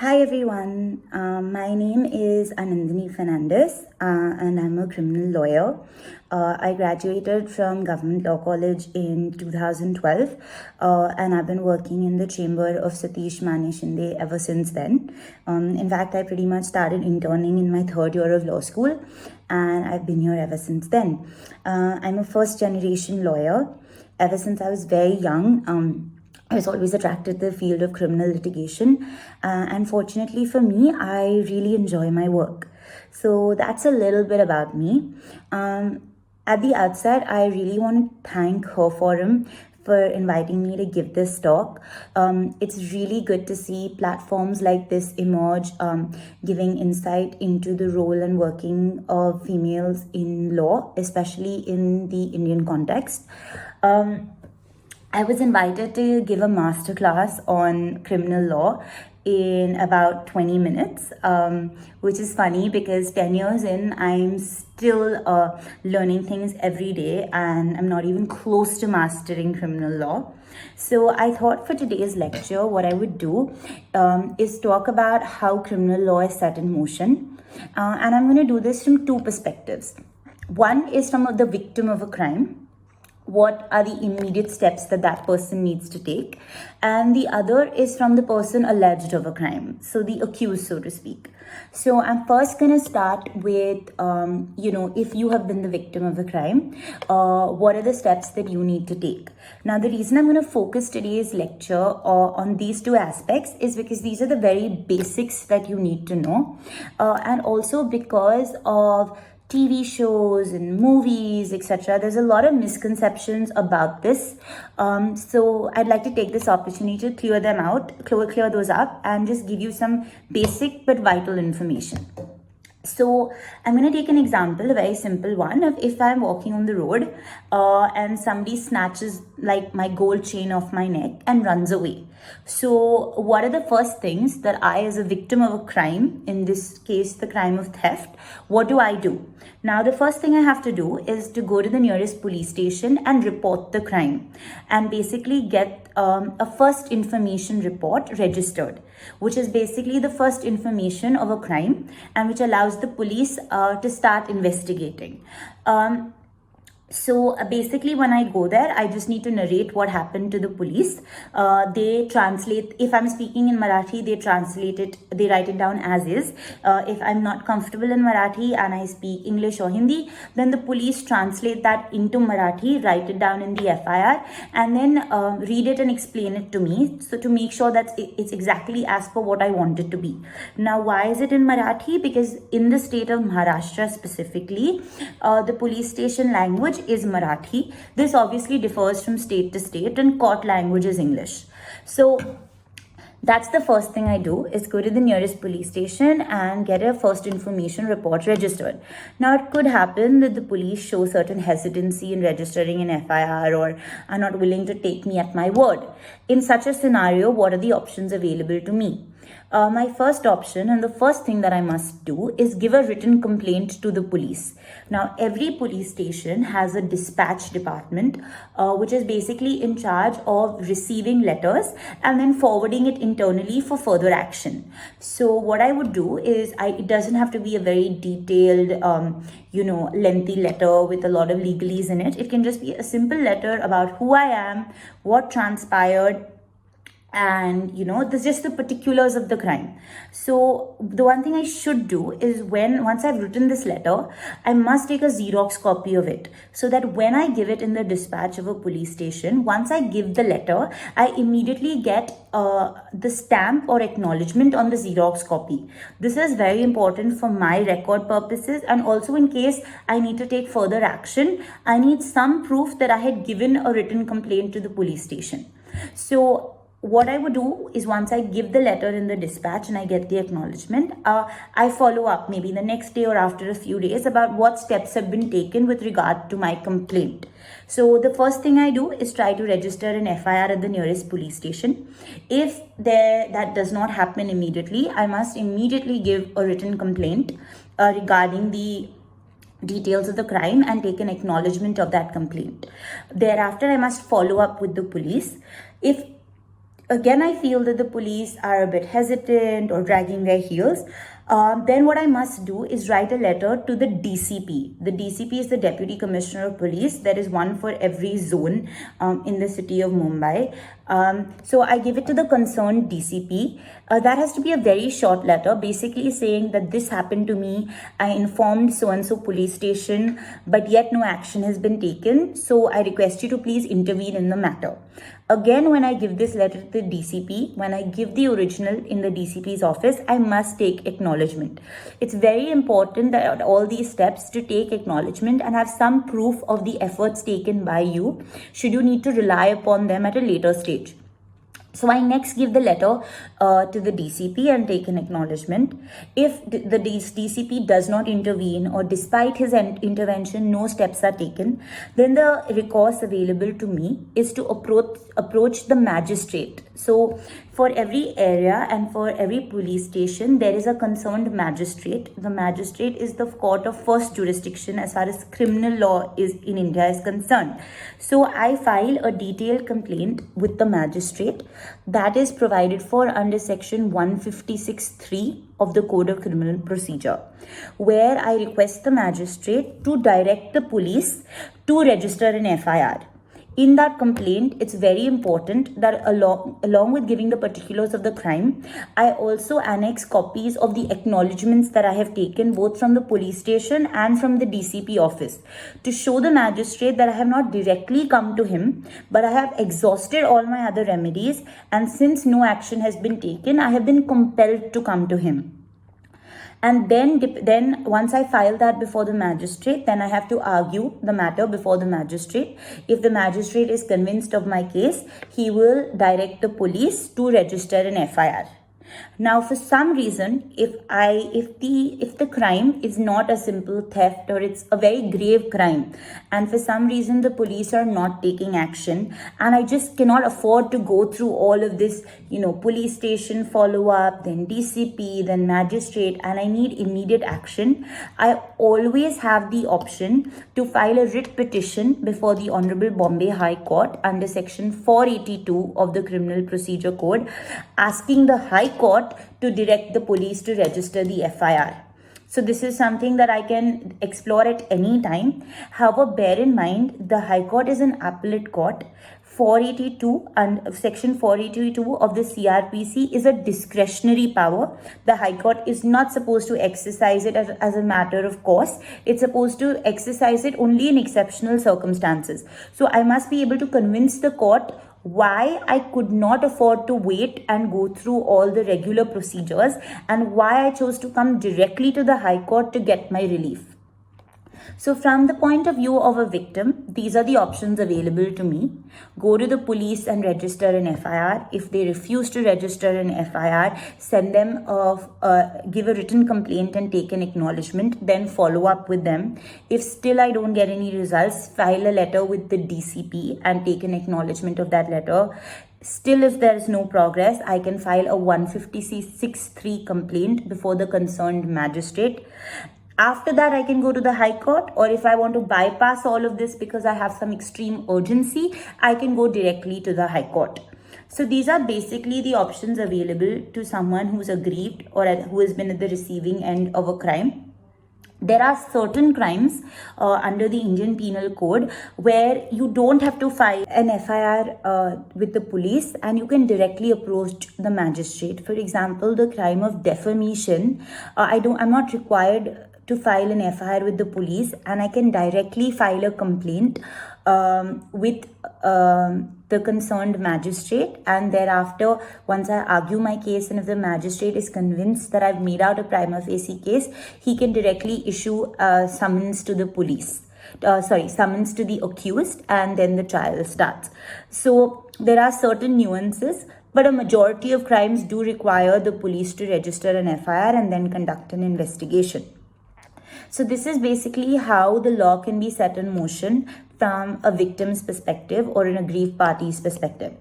Hi everyone, my name is Anandini Fernandez and I'm a criminal lawyer. I graduated from Government Law College in 2012 and I've been working in the chamber of Satish Mani Shinde ever since then. In fact, I pretty much started interning in my third year of law school and I've been here ever since then. I'm a first generation lawyer. Ever since I was very young, I was always attracted to the field of criminal litigation. And fortunately for me, I really enjoy my work. So that's a little bit about me. At the outset, I really want to thank Her Forum for inviting me to give this talk. It's really good to see platforms like this emerge, giving insight into the role and working of females in law, especially in the Indian context. I was invited to give a masterclass on criminal law in about 20 minutes, which is funny because 10 years in, I'm still learning things every day and I'm not even close to mastering criminal law. So I thought for today's lecture, what I would do is talk about how criminal law is set in motion. And I'm going to do this from two perspectives. One is from the victim of a crime. What are the immediate steps that person needs to take, and the other is from the person alleged of a crime, so the accused, so to speak. So I'm first going to start with if you have been the victim of a crime, what are the steps that you need to take. Now the reason I'm going to focus today's lecture on these two aspects is because these are the very basics that you need to know, and also because of TV shows and movies, etc. There's a lot of misconceptions about this. So I'd like to take this opportunity to clear them out, clear those up, and just give you some basic but vital information. So I'm going to take an example, a very simple one, of if I'm walking on the road and somebody snatches like my gold chain off my neck and runs away. So what are the first things that I, as a victim of a crime, in this case the crime of theft, what do I do? Now the first thing I have to do is to go to the nearest police station and report the crime and basically get a first information report registered, which is basically the first information of a crime and which allows the police to start investigating. So basically when I go there, I just need to narrate what happened to the police. They translate, if I'm speaking in Marathi, they translate it, they write it down as is. If I'm not comfortable in Marathi and I speak English or Hindi, then the police translate that into Marathi, write it down in the FIR, and then read it and explain it to me. So to make sure that it's exactly as per what I want it to be. Now, why is it in Marathi? Because in the state of Maharashtra specifically, the police station language is Marathi. This obviously differs from state to state, and court language is English. So that's the first thing I do, is go to the nearest police station and get a first information report registered. Now it could happen that the police show certain hesitancy in registering an FIR or are not willing to take me at my word. In such a scenario, what are the options available to me? My first option and the first thing that I must do is give a written complaint to the police. Now, every police station has a dispatch department, which is basically in charge of receiving letters and then forwarding it internally for further action. So what I would do is, it doesn't have to be a very detailed, lengthy letter with a lot of legalese in it. It can just be a simple letter about who I am, what transpired, and there's just the particulars of the crime. So the one thing I should do is, once I've written this letter, I must take a Xerox copy of it, so that when I give it in the dispatch of a police station, once I give the letter, I immediately get the stamp or acknowledgement on the Xerox copy. This is very important for my record purposes, and also in case I need to take further action, I need some proof that I had given a written complaint to the police station. So what I would do is, once I give the letter in the dispatch and I get the acknowledgement, I follow up maybe the next day or after a few days about what steps have been taken with regard to my complaint. So the first thing I do is try to register an FIR at the nearest police station. If that does not happen immediately, I must immediately give a written complaint regarding the details of the crime and take an acknowledgement of that complaint. Thereafter, I must follow up with the police. If again I feel that the police are a bit hesitant or dragging their heels, then what I must do is write a letter to the DCP. The DCP is the Deputy Commissioner of Police. There is one for every zone in the city of Mumbai. So I give it to the concerned DCP. That has to be a very short letter, basically saying that this happened to me. I informed so-and-so police station, but yet no action has been taken. So I request you to please intervene in the matter. Again, when I give this letter to the DCP, when I give the original in the DCP's office, I must take acknowledgement. It's very important that at all these steps to take acknowledgement and have some proof of the efforts taken by you, should you need to rely upon them at a later stage. So I next give the letter to the DCP and take an acknowledgement. If the DCP does not intervene, or despite his intervention no steps are taken, then the recourse available to me is to approach the magistrate. So for every area and for every police station, there is a concerned magistrate. The magistrate is the court of first jurisdiction as far as criminal law is in India is concerned. So I file a detailed complaint with the magistrate that is provided for under section 156(3) of the Code of Criminal Procedure, where I request the magistrate to direct the police to register an FIR. In that complaint, it's very important that along with giving the particulars of the crime, I also annex copies of the acknowledgements that I have taken both from the police station and from the DCP office, to show the magistrate that I have not directly come to him, but I have exhausted all my other remedies, and since no action has been taken, I have been compelled to come to him. And then once I file that before the magistrate, then I have to argue the matter before the magistrate. If the magistrate is convinced of my case, he will direct the police to register an FIR. Now, for some reason, if the crime is not a simple theft or it's a very grave crime, and for some reason the police are not taking action, and I just cannot afford to go through all of this, police station follow-up, then DCP, then magistrate, and I need immediate action, I always have the option to file a writ petition before the Honorable Bombay High Court under section 482 of the Criminal Procedure Code, asking the High Court to direct the police to register the FIR. So this is something that I can explore at any time. However, bear in mind, the High Court is an appellate court. 482 and section 482 of the CRPC is a discretionary power. The High Court is not supposed to exercise it as a matter of course. It's supposed to exercise it only in exceptional circumstances. So I must be able to convince the court why I could not afford to wait and go through all the regular procedures, and why I chose to come directly to the High Court to get my relief. So from the point of view of a victim, these are the options available to me. Go to the police and register an FIR. If they refuse to register an FIR, send them give a written complaint and take an acknowledgement, then follow up with them. If still I don't get any results, file a letter with the DCP and take an acknowledgement of that letter. Still, if there is no progress, I can file a 156(3) complaint before the concerned magistrate. After that, I can go to the High Court, or if I want to bypass all of this because I have some extreme urgency, I can go directly to the High Court. So these are basically the options available to someone who's aggrieved or who has been at the receiving end of a crime. There are certain crimes under the Indian Penal Code where you don't have to file an FIR with the police, and you can directly approach the magistrate. For example, the crime of defamation, I'm not required to file an FIR with the police, and I can directly file a complaint with the concerned magistrate, and thereafter, once I argue my case and if the magistrate is convinced that I've made out a prima facie case, he can directly issue a summons to the police. Summons to the accused, and then the trial starts. So there are certain nuances, but a majority of crimes do require the police to register an FIR and then conduct an investigation. So this is basically how the law can be set in motion from a victim's perspective or an aggrieved party's perspective.